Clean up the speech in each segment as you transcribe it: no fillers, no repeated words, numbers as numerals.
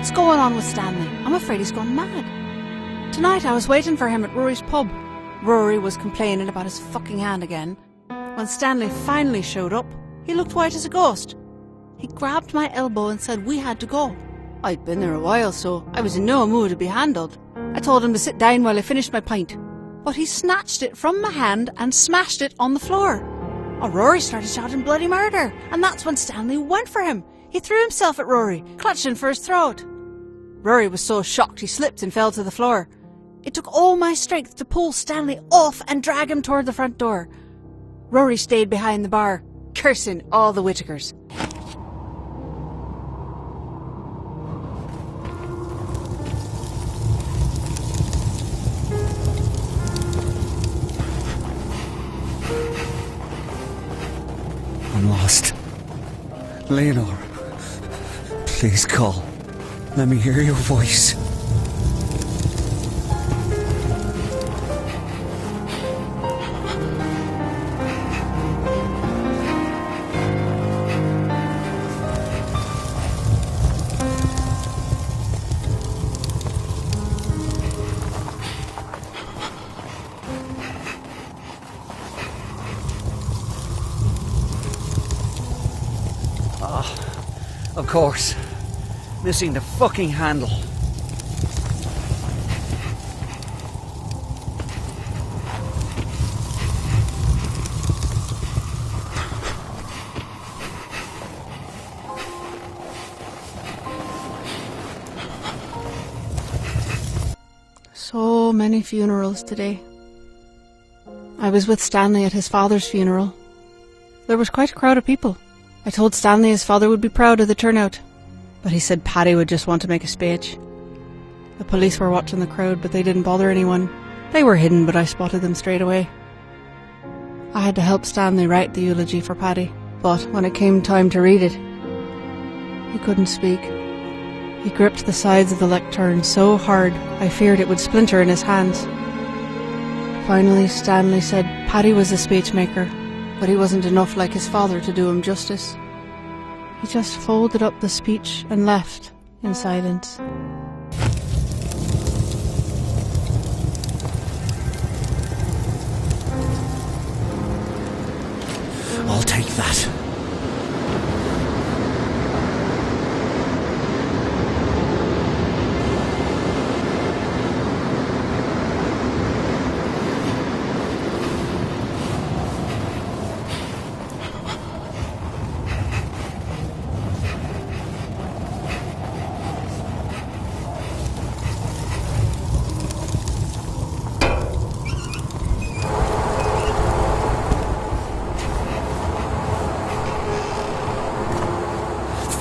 What's going on with Stanley? I'm afraid he's gone mad. Tonight I was waiting for him at Rory's pub. Rory was complaining about his fucking hand again. When Stanley finally showed up, he looked white as a ghost. He grabbed my elbow and said we had to go. I'd been there a while, so I was in no mood to be handled. I told him to sit down while I finished my pint. But he snatched it from my hand and smashed it on the floor. Oh, Rory started shouting bloody murder, and that's when Stanley went for him. He threw himself at Rory, clutching for his throat. Rory was so shocked he slipped and fell to the floor. It took all my strength to pull Stanley off and drag him toward the front door. Rory stayed behind the bar, cursing all the Whittakers. I'm lost. Leonore, please call. Let me hear your voice. Of course. Missing the fucking handle. So many funerals today. I was with Stanley at his father's funeral. There was quite a crowd of people. I told Stanley his father would be proud of the turnout, but he said Paddy would just want to make a speech. The police were watching the crowd, but they didn't bother anyone. They were hidden, but I spotted them straight away. I had to help Stanley write the eulogy for Paddy, but when it came time to read it, he couldn't speak. He gripped the sides of the lectern so hard I feared it would splinter in his hands. Finally, Stanley said Paddy was a speechmaker, but he wasn't enough like his father to do him justice. He just folded up the speech and left in silence. I'll take that.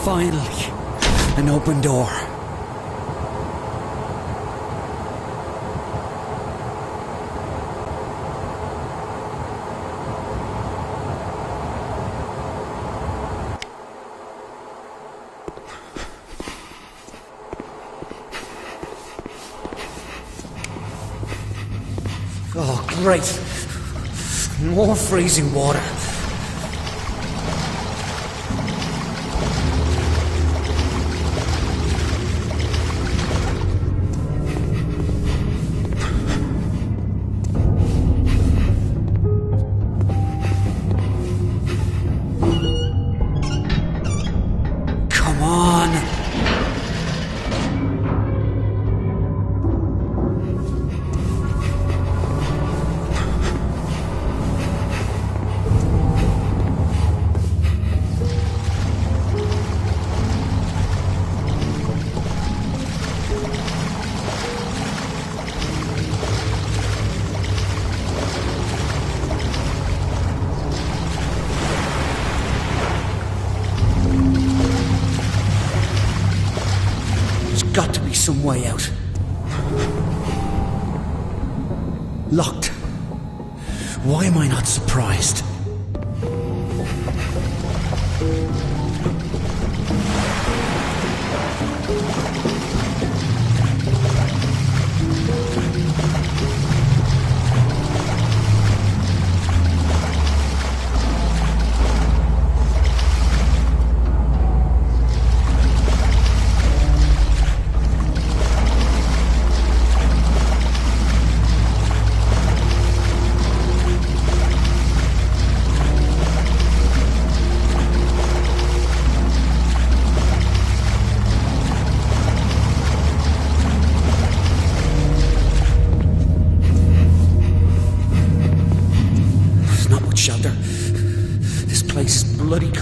Finally, an open door. Oh, great. More freezing water. Got to be some way out. Locked. Why am I not surprised?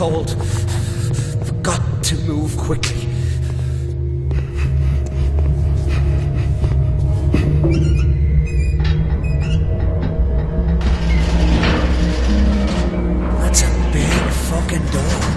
cold. I've got to move quickly. That's a big fucking door.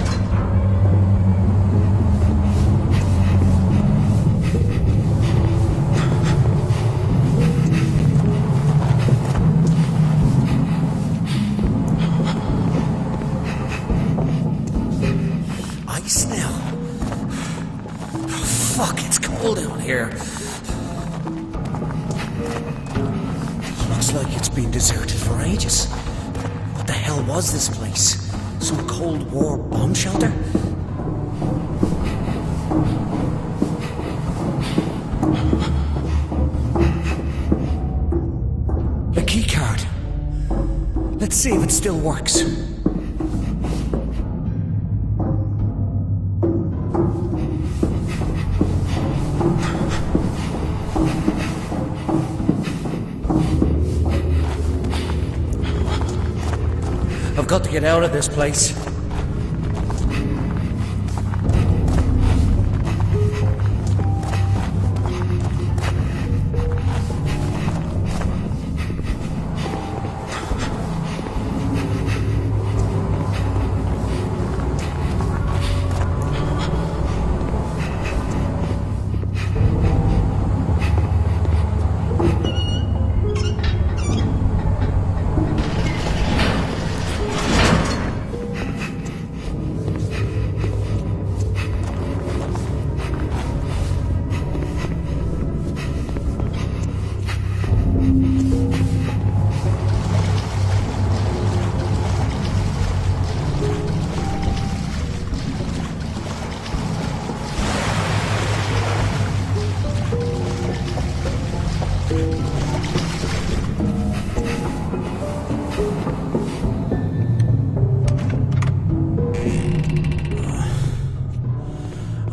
Ice now. Oh, fuck, it's cold out here. Looks like it's been deserted for ages. What the hell was this place? Some Cold War bomb shelter? A key card. Let's see if it still works. I've got to get out of this place.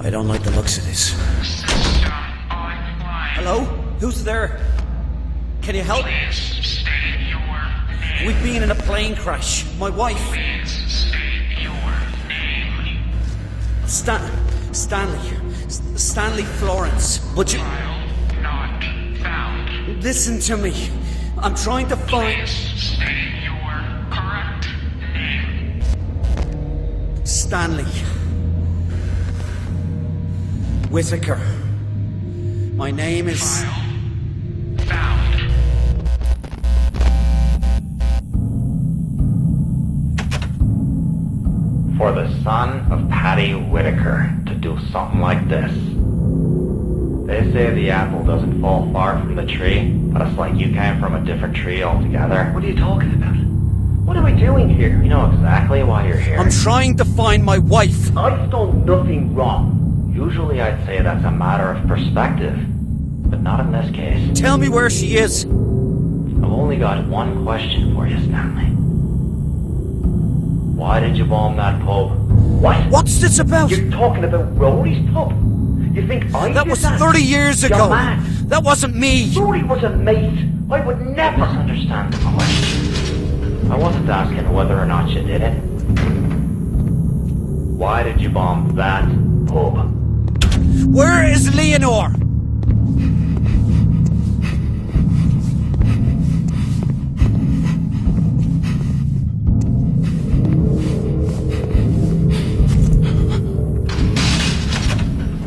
I don't like the looks of this. Hello? Who's there? Can you help? Please state your name. We've been in a plane crash. My wife. Please state your name. Stanley Florence. But you... File not found. Listen to me. I'm trying to find... Please state your correct name. Stanley Whitaker. My name is... File found. For the son of Paddy Whitaker to do something like this. They say the apple doesn't fall far from the tree, but it's like you came from a different tree altogether. What are you talking about? What are we doing here? You know exactly why you're here. I'm trying to find my wife. I've done nothing wrong. Usually I'd say that's a matter of perspective, but not in this case. Tell me where she is. I've only got one question for you, Stanley. Why did you bomb that pub? What? What's this about? You're talking about Rory's pub? You think I That did was that? 30 years You're ago. mad. That wasn't me. Rory was a mate. I would never understand the question. I wasn't asking whether or not you did it. Why did you bomb that pub? Where is Leonore?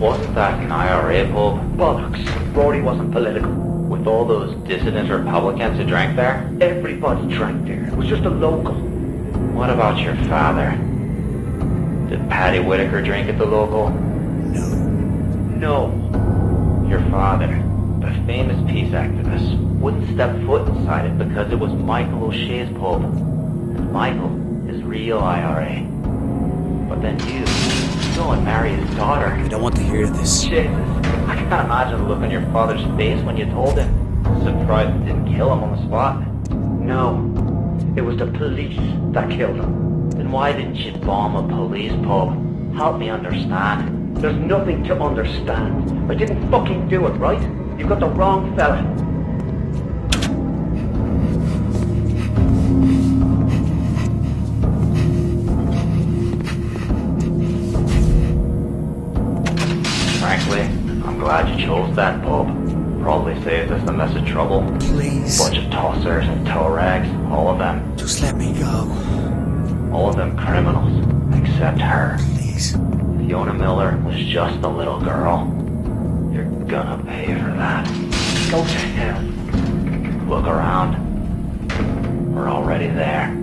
Wasn't that an IRA pub? Bollocks. Rory wasn't political. With all those dissident Republicans who drank there? Everybody drank there. It was just a local. What about your father? Did Paddy Whitaker drink at the local? No. Your father, the famous peace activist, wouldn't step foot inside it because it was Michael O'Shea's pub. And Michael is real IRA. But then you go and marry his daughter. I don't want to hear this. Jesus, I can't imagine the look on your father's face when you told him. Surprised it didn't kill him on the spot. No, it was the police that killed him. Then why didn't you bomb a police pub? Help me understand. There's nothing to understand. I didn't fucking do it, right? You've got the wrong fella. glad you chose that pub. Probably saved us a mess of trouble. Please. Bunch of tossers and tow rags, all of them. Just let me go. All of them criminals, except her. Please. Fiona Miller was just a little girl. You're gonna pay for that. Go to hell. Look around. We're already there.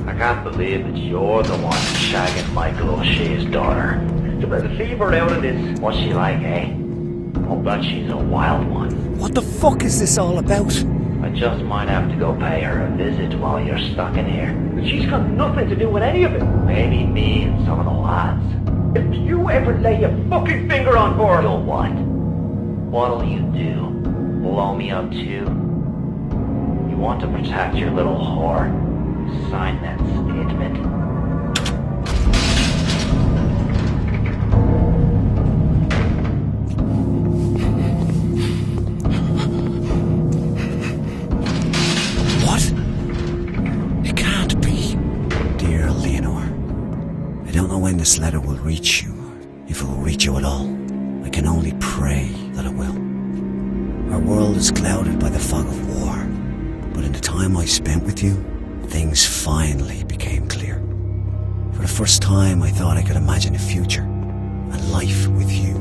I can't believe that you're the one shagging Michael O'Shea's daughter. To leave her out of this. What's she like, eh? I'll bet she's a wild one. What the fuck is this all about? I just might have to go pay her a visit while you're stuck in here. She's got nothing to do with any of it. Maybe me and some of the lads. If you ever lay a fucking finger on her... You'll what? What'll you do? Blow me up too? You want to protect your little whore? Sign that statement. What? It can't be. Dear Leonore, I don't know when this letter will reach you, if it will reach you at all. I can only pray that it will. Our world is clouded by the fog of war, but in the time I spent with you, things finally became clear. For the first time, I thought I could imagine a future, a life with you.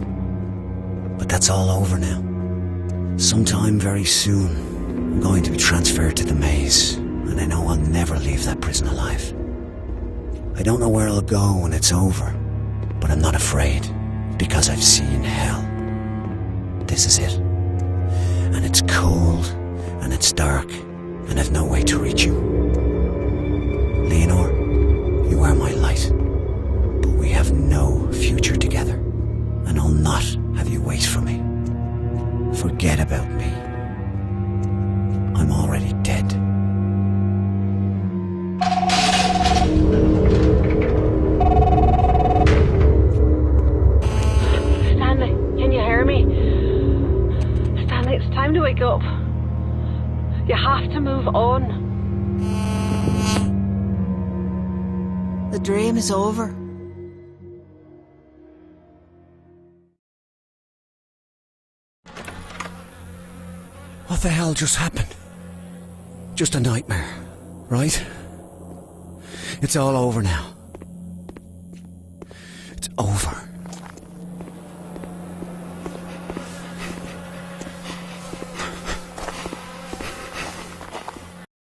But that's all over now. Sometime very soon, I'm going to be transferred to the maze, and I know I'll never leave that prison alive. I don't know where I'll go when it's over, but I'm not afraid, because I've seen hell. This is it. And it's cold, and it's dark, and I've no way to reach you. Leonore, you are my light, but we have no future together, and I'll not have you wait for me. Forget about me. I'm already dead. Stanley, can you hear me? Stanley, it's time to wake up. You have to move on. The dream is over. What the hell just happened? Just a nightmare, right? It's all over now. It's over.